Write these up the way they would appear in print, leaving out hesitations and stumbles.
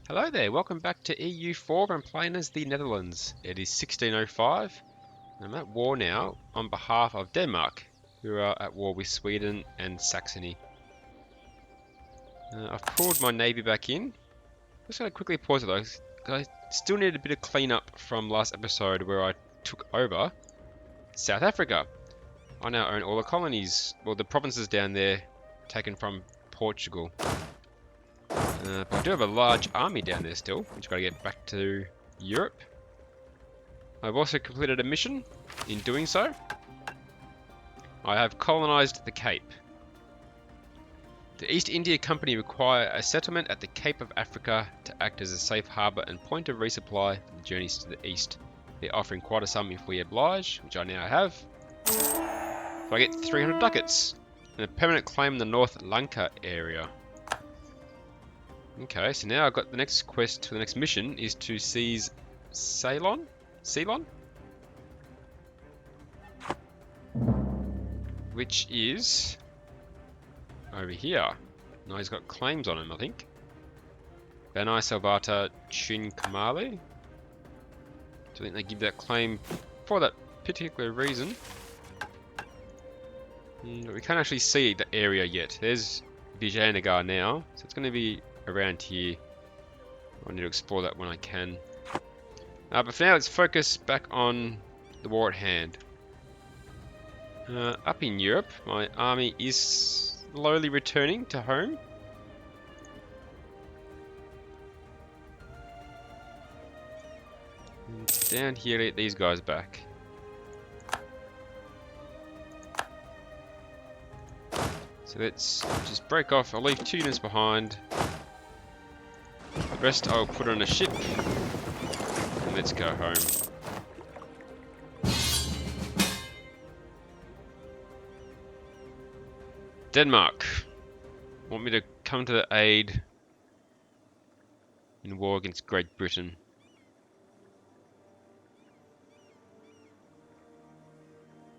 Hello there, welcome back to EU4. I'm playing as the Netherlands. It is 1605. I'm at war now on behalf of Denmark, who are at war with Sweden and Saxony. I've pulled my navy back in. Just going to quickly pause it though, 'cause I still need a bit of cleanup from last episode where I took over South Africa. I now own all the colonies, well the provinces down there taken from Portugal. But I do have a large army down there still, which I've got to get back to Europe. I've also completed a mission in doing so. I have colonized the Cape. The East India Company require a settlement at the Cape of Africa to act as a safe harbour and point of resupply for the journeys to the east. They're offering quite a sum if we oblige, which I now have. So I get 300 ducats and a permanent claim in the North Lanka area. Okay, so now I've got the next quest for the next mission is to seize Ceylon? Ceylon? Which is over here. Now he's got claims on him, I think. Banai Salvata Chinkamale. So I think they give that claim for that particular reason. But we can't actually see the area yet. There's Vijayanagar now, so it's going to be around here. I need to explore that when I can. But for now, let's focus back on the war at hand. Up in Europe, my army is slowly returning to home. And down here, get these guys back. So let's just break off. I'll leave 2 units behind. The rest I'll put on a ship. And let's go home. Denmark. Want me to come to the aid in war against Great Britain.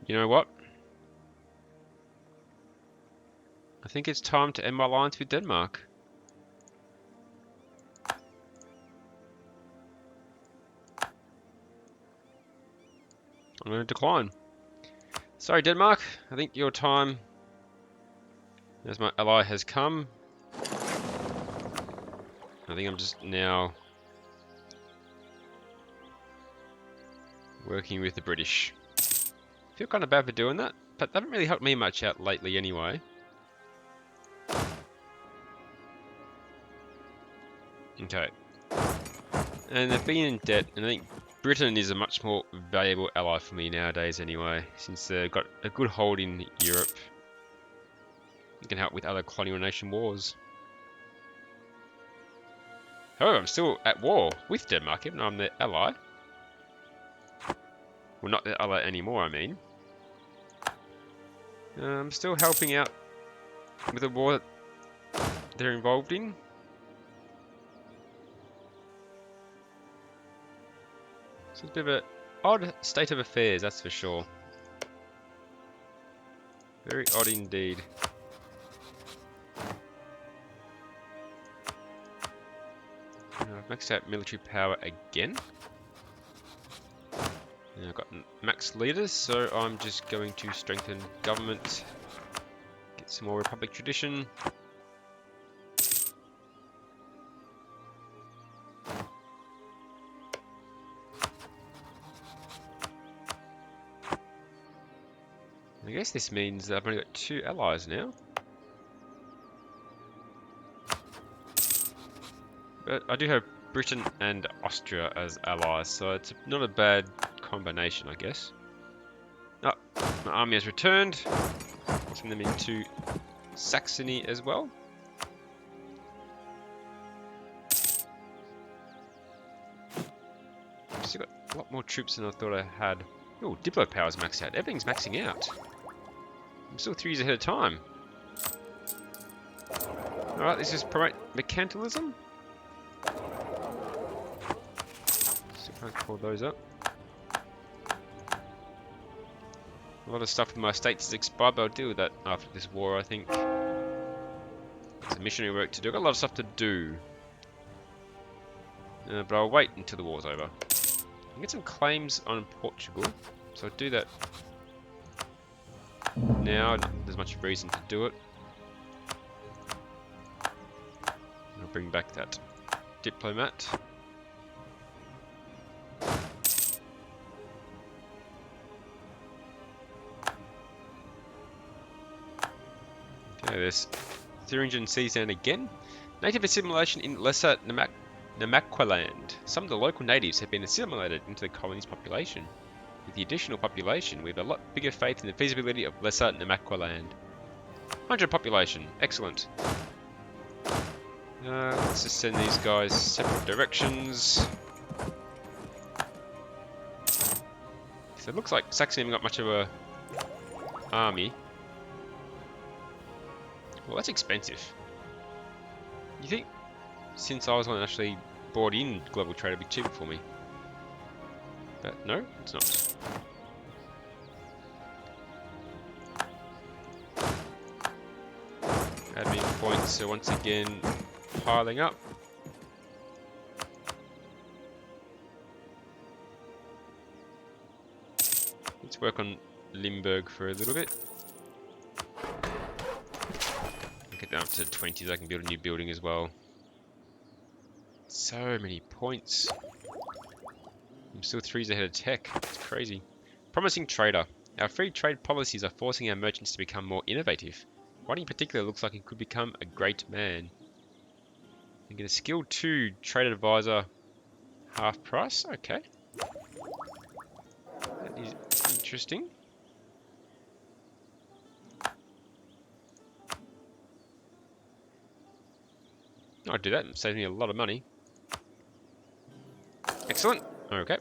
You know what? I think it's time to end my alliance with Denmark. I'm going to decline. Sorry, Denmark. I think your time as my ally has come. I think I'm just now working with the British. I feel kind of bad for doing that, but they haven't really helped me much out lately anyway. Okay. And they've been in debt, and I think Britain is a much more valuable ally for me nowadays anyway, since they've got a good hold in Europe. It can help with other colonial nation wars. However, I'm still at war with Denmark, even though I'm their ally. Well, not their ally anymore, I mean. I'm still helping out with the war that they're involved in. So it's a bit of an odd state of affairs, that's for sure. Very odd indeed. I've maxed out military power again. And I've got max leaders, so I'm just going to strengthen government, get some more republic tradition. I guess this means that I've only got 2 allies now. But I do have Britain and Austria as allies, so it's not a bad combination, I guess. Oh, my army has returned. I'll send them into Saxony as well. I've still got a lot more troops than I thought I had. Oh, Diplo power's maxed out. Everything's maxing out. I'm still 3 years ahead of time. Alright, this is promote mercantilism. Still can't call those up. A lot of stuff in my states is expired, but I'll deal with that after this war, I think. There's a missionary work to do. I've got a lot of stuff to do. But I'll wait until the war's over. I get some claims on Portugal, so I'll do that now. There's much reason to do it. I'll bring back that diplomat. Okay, there's Thuringen sees down again. Native assimilation in Lesser Namaqualand. Some of the local natives have been assimilated into the colony's population. With the additional population, we have a lot bigger faith in the feasibility of Lesser Namaqualand. 100 population, excellent. Let's just send these guys separate directions. So it looks like Saxony haven't got much of a army. Well, that's expensive. You think since I was one that actually brought in global trade, it'd be cheaper for me? But no, it's not. Admin points are once again piling up. Let's work on Limburg for a little bit. Get that up to 20 so I can build a new building as well. So many points. I'm still 3s ahead of tech. It's crazy. Promising trader. Our free trade policies are forcing our merchants to become more innovative. One in particular looks like he could become a great man. You get a skill 2 trade advisor half price. Okay. That is interesting. I'll do that. It saves me a lot of money. Excellent. Okay.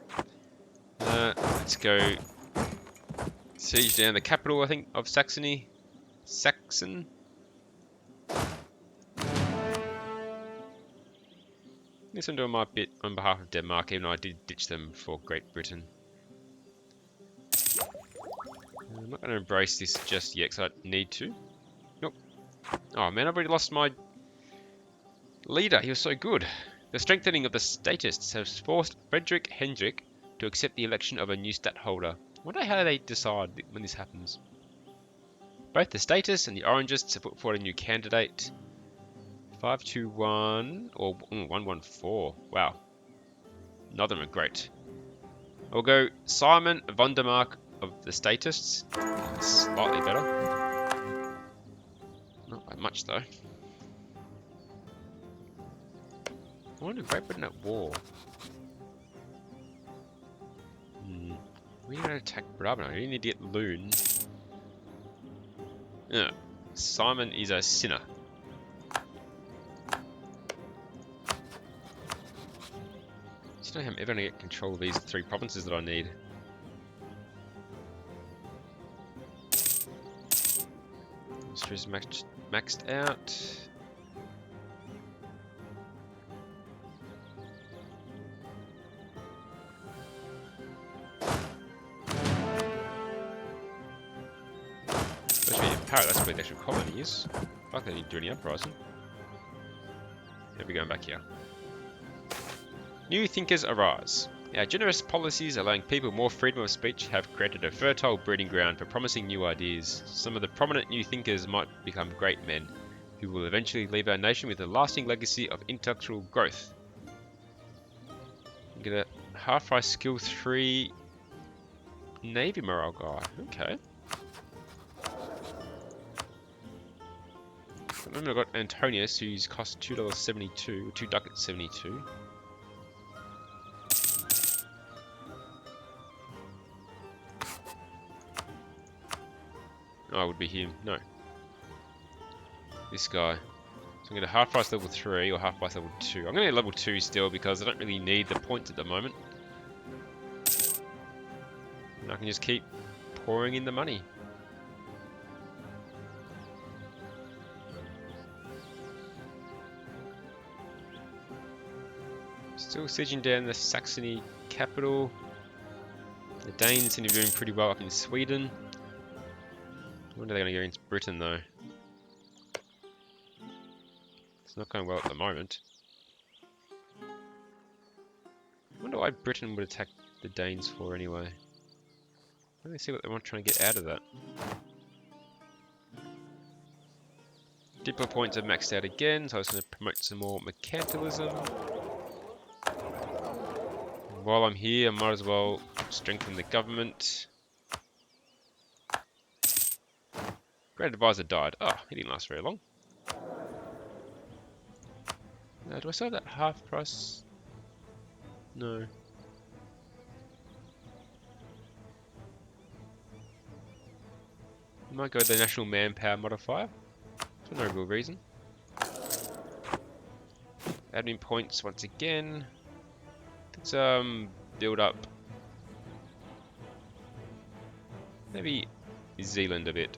Let's go siege down the capital, I think, of Saxony. Saxon. Guess I'm doing my bit on behalf of Denmark, even though I did ditch them for Great Britain. I'm not going to embrace this just yet, because I need to. Nope. Oh man, I've already lost my leader. He was so good. The strengthening of the statists has forced Frederick Hendrik to accept the election of a new stadtholder. I wonder how they decide when this happens. Both the statists and the orangists have put forward a new candidate. 521 or 114. Wow. None of them are great. I'll go Simon von der Mark of the statists. Slightly better. Not by much though. I wonder if Great Britain at war. We need to attack Brabant. We need to get Loon. Yeah. Simon is a sinner. I don't know how I'm ever going to get control of these 3 provinces that I need. Austria's maxed out. That's where the actual colony is. I don't need to do any uprising. We're going back here. New thinkers arise. Our generous policies allowing people more freedom of speech have created a fertile breeding ground for promising new ideas. Some of the prominent new thinkers might become great men, who will eventually leave our nation with a lasting legacy of intellectual growth. Get a half-price skill 3 Navy morale guy. Okay. Then I've got Antonius, who's cost $2.72, or 2 ducats 72. Oh, it would be him. No. This guy. So I'm going to half price level 3 or half price level 2. I'm going to level 2 still because I don't really need the points at the moment. And I can just keep pouring in the money. Still sieging down the Saxony capital. The Danes seem to be doing pretty well up in Sweden. I wonder if they're going to go into Britain though. It's not going well at the moment. wonder why Britain would attack the Danes for anyway. Let me see what they want trying to get out of that. Diplo points are maxed out again, so I was going to promote some more mercantilism. And while I'm here, I might as well strengthen the government. Great advisor died. Oh, he didn't last very long. Do I still have that half price? No. I might go with the national manpower modifier. For no real reason. Admin points once again. Let's build up maybe Zealand a bit.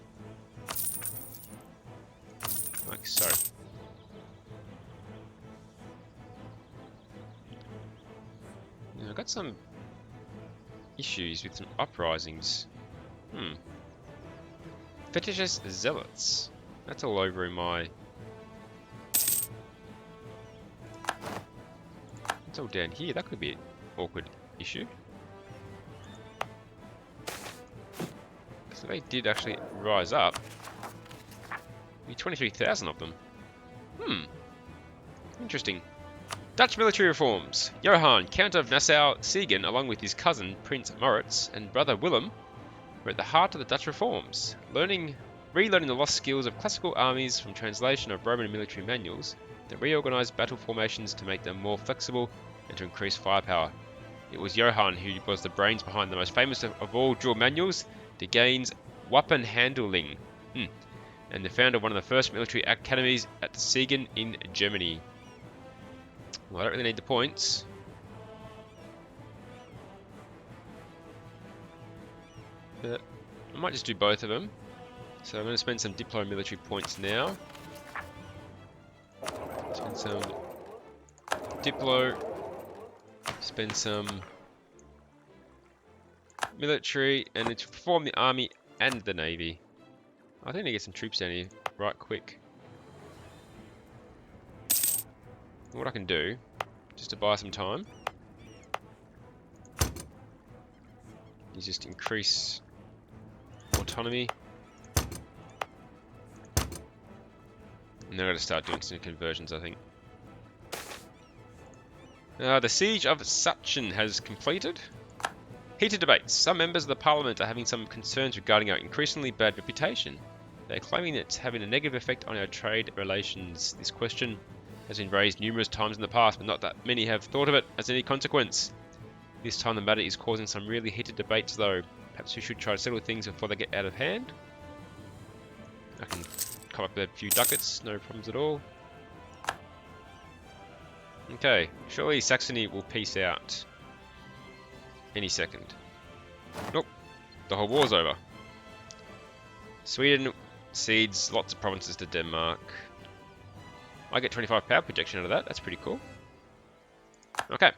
Like so. Now, I've got some issues with some uprisings. Fetishist zealots. That's all over in my... It's all down here. That could be an awkward issue. So they did actually rise up. Be 23,000 of them. Interesting. Dutch military reforms. Johann, Count of Nassau-Siegen, along with his cousin Prince Moritz and brother Willem, were at the heart of the Dutch reforms. Relearning the lost skills of classical armies from translation of Roman military manuals, they reorganized battle formations to make them more flexible and to increase firepower. It was Johann who was the brains behind the most famous of all drill manuals, De Gain's Wappenhandling, and the founder of one of the first military academies at Siegen in Germany. Well, I don't really need the points. But I might just do both of them. So I'm going to spend some Diplo military points now. Spend some Diplo. Spend some military. And it's reform the army and the navy. I think I need to get some troops down here right quick. What I can do, just to buy some time, is just increase autonomy. And then I've got to start doing some conversions, I think. The siege of Sachsen has completed. Heated debates. Some members of the parliament are having some concerns regarding our increasingly bad reputation. They are claiming that it's having a negative effect on our trade relations. This question has been raised numerous times in the past, but not that many have thought of it as any consequence. This time the matter is causing some really heated debates though. Perhaps we should try to settle things before they get out of hand. I can come up with a few ducats, no problems at all. Okay, surely Saxony will peace out any second. Nope, the whole war's over. Sweden cedes lots of provinces to Denmark. I get 25 power projection out of that, that's pretty cool. Okay.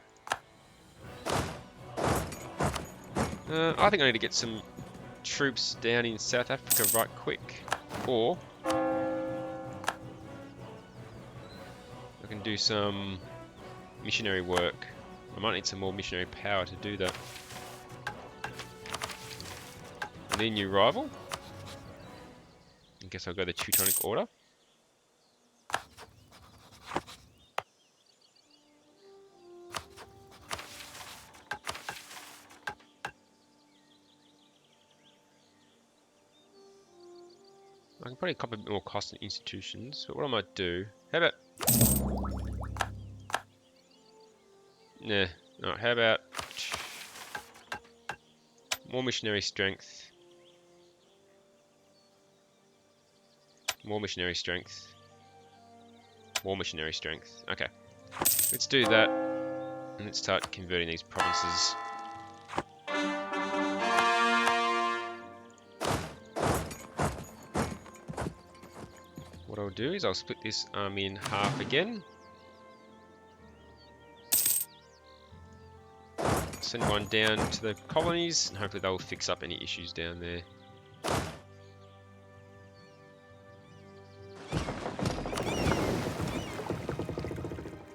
I think I need to get some troops down in South Africa right quick. Or I can do some missionary work. I might need some more missionary power to do that. And then new rival. I guess I'll go the Teutonic Order. I can probably copy a bit more cost in institutions, but what I might do... How about... Nah, no, how about... More missionary strength. More missionary strength. More missionary strength. Okay. Let's do that. And let's start converting these provinces. What I'll do is I'll split this army in half again. Send one down to the colonies, and hopefully they'll fix up any issues down there.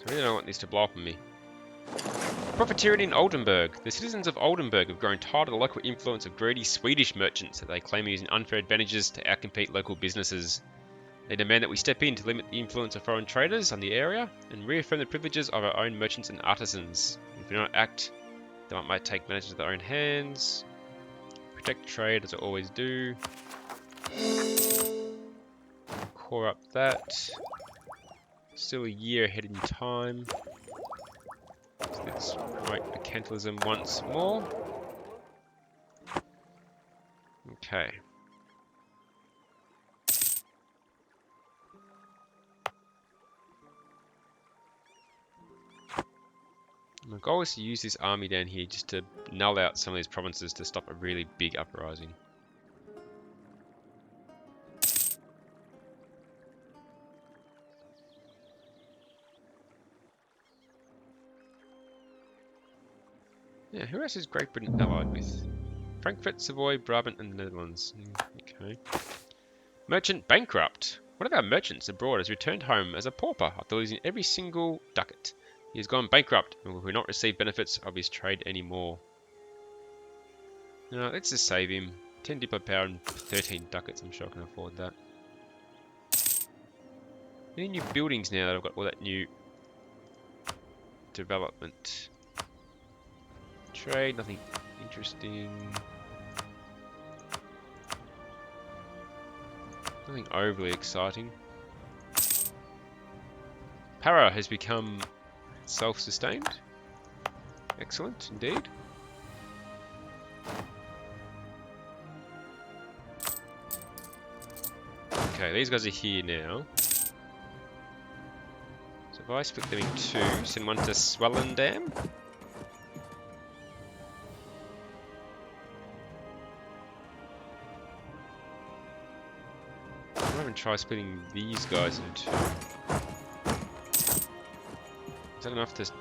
I really don't want this to blow up on me. Profiteering in Oldenburg. The citizens of Oldenburg have grown tired of the local influence of greedy Swedish merchants that they claim are using unfair advantages to outcompete local businesses. They demand that we step in to limit the influence of foreign traders on the area and reaffirm the privileges of our own merchants and artisans. If we do not act, they might take matters into their own hands. Protect trade as I always do. Core up that. Still a year ahead in time. So let's promote mercantilism once more. Okay. My goal is to use this army down here just to null out some of these provinces to stop a really big uprising. Yeah, who else is Great Britain allied with? Frankfurt, Savoy, Brabant, and the Netherlands. Okay. Merchant bankrupt. One of our merchants abroad has returned home as a pauper after losing every single ducat. He has gone bankrupt and will not receive benefits of his trade anymore. No, let's just save him. 10 depot power and 13 ducats. I'm sure I can afford that. Any new buildings now that I've got all that new development? Trade, nothing interesting. Nothing overly exciting. Para has become self-sustained. Excellent, indeed. Okay, these guys are here now. So if I split them in two, send one to Swellendam. I'll even try splitting these guys into two. Is that enough to...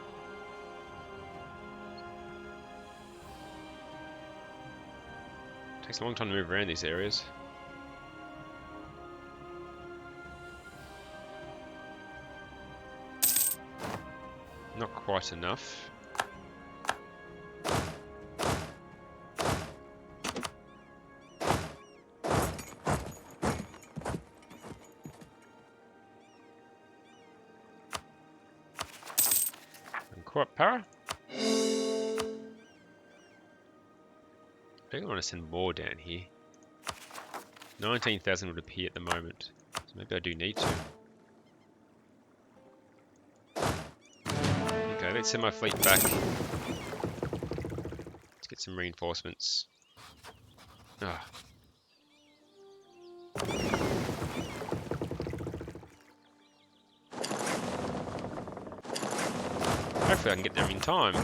Takes a long time to move around these areas. Not quite enough. Corrupt Para. I think I want to send more down here. 19,000 would appear at the moment, so maybe I do need to. Okay, let's send my fleet back. Let's get some reinforcements. Ah. Hopefully I can get there in time.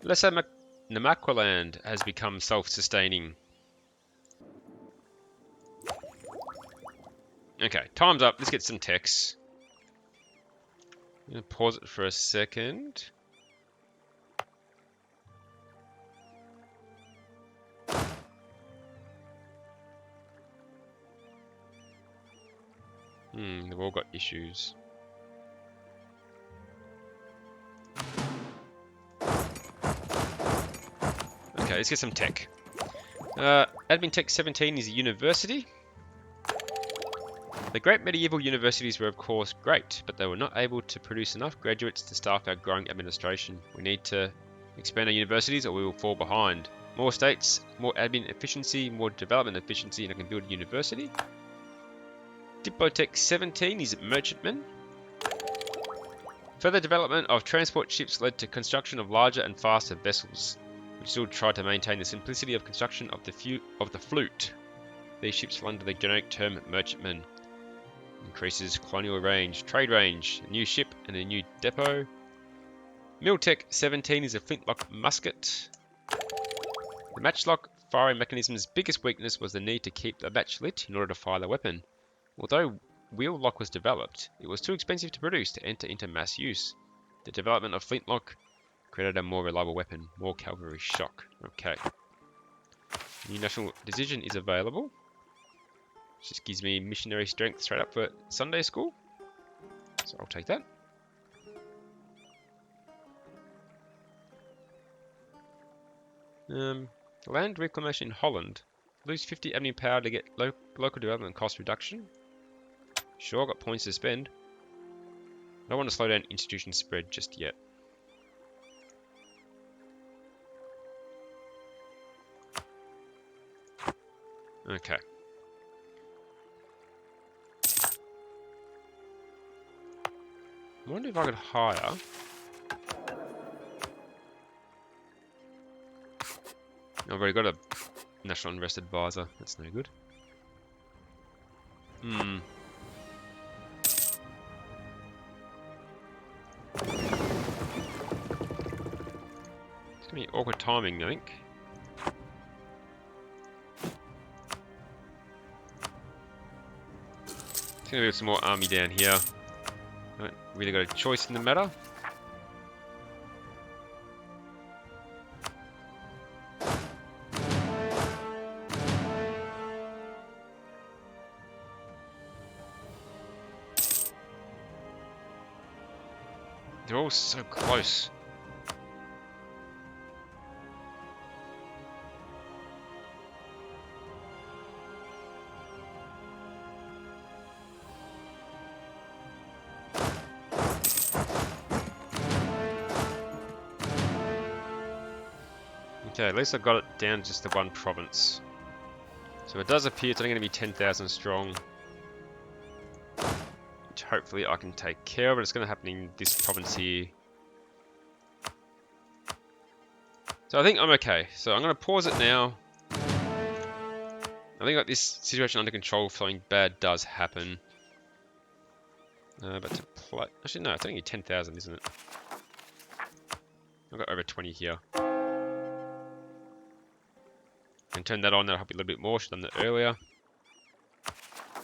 Lesser Namaqualand has become self-sustaining. Okay, time's up. Let's get some techs. I'm going to pause it for a second. They've all got issues. Okay, let's get some tech. Admin Tech 17 is a university. The great medieval universities were of course great, but they were not able to produce enough graduates to staff our growing administration. We need to expand our universities or we will fall behind. More states, more admin efficiency, more development efficiency, and I can build a university. Dipotech 17 is merchantmen. Further development of transport ships led to construction of larger and faster vessels, which still tried to maintain the simplicity of construction of the flute. These ships fall under the generic term merchantmen. Increases colonial range, trade range, a new ship and a new depot. Miltech 17 is a flintlock musket. The matchlock firing mechanism's biggest weakness was the need to keep the match lit in order to fire the weapon. Although wheel lock was developed, it was too expensive to produce to enter into mass use. The development of flintlock created a more reliable weapon, more cavalry shock. Okay. New national decision is available. Just gives me missionary strength straight up for Sunday school. So I'll take that. Land reclamation in Holland. Lose 50 admin power to get local development cost reduction. Sure, got points to spend. I don't want to slow down institution spread just yet. Okay. I wonder if I could hire. I've already got a National Unrest Advisor. That's no good. It's gonna be awkward timing, I think. It's gonna be some more army down here. I haven't really got a choice in the matter. They're all so close. Okay, at least I got it down to just the one province. So it does appear it's only going to be 10,000 strong. Which hopefully I can take care of, but it's going to happen in this province here. So I think I'm okay. So I'm going to pause it now. I think like this situation under control, something bad does happen. But to play... Actually, no, it's only 10,000, isn't it? I've got over 20 here. And turn that on, that'll help you a little bit more. Should have done that earlier.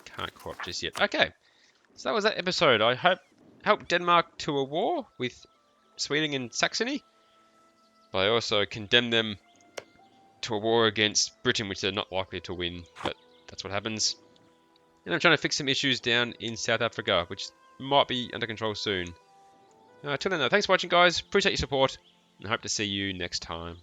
Can't co-op just yet. Okay, so that was that episode. I hope helped Denmark to a war with Sweden and Saxony. But I also condemned them to a war against Britain, which they're not likely to win. But that's what happens. And I'm trying to fix some issues down in South Africa, which might be under control soon. Till then, though, thanks for watching, guys. Appreciate your support, and I hope to see you next time.